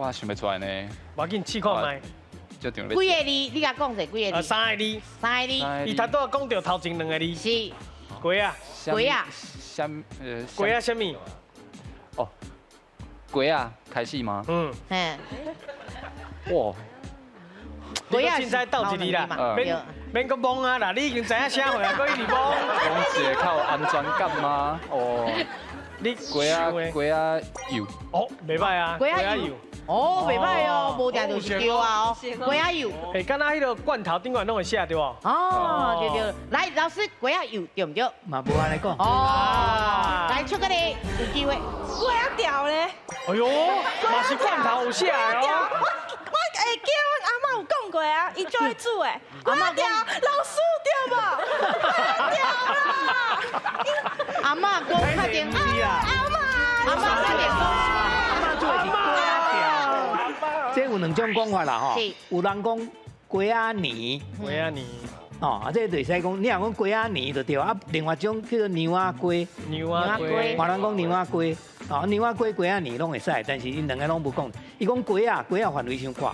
我想不出来呢，我给你试看麦。就定几个字？你甲讲者几个字？三个字。三个字。伊头拄仔讲到头前两个字。是。龟啊。龟啊。龟啊，什么？哦，龟啊，开戏吗？嗯。哇。龟啊，现在斗一字啦，免个懵啊啦，你已经知影啥货啊，搁一直懵。讲一个较有安全感吗？哦。你龟啊油。哦，袂歹啊。龟啊油。哦，袂歹哦，无定就是对啊哦。龟啊油。诶，敢若迄个罐头顶管拢会写对哦。哦，对对。来，老师，龟啊油对唔对？嘛无安尼讲。哦。来，出个你有机会。龟啊条咧。哎呦，嘛是罐头有写哦。我会记阮阿嬷有讲过啊，伊就会煮诶。龟啊条，老师对无？龟啊条啦。阿嬷讲快点。阿嬷快点讲。这有两种讲法啦吼，有人讲鸡仔年，鸡仔年，哦，这就是讲，你若讲鸡仔年就对啊。另外一种叫做牛仔鸡，牛仔鸡，华人讲牛仔鸡，哦，牛仔鸡、鸡仔年拢会使，但是因两个拢不讲。伊讲鸡仔范围伤广，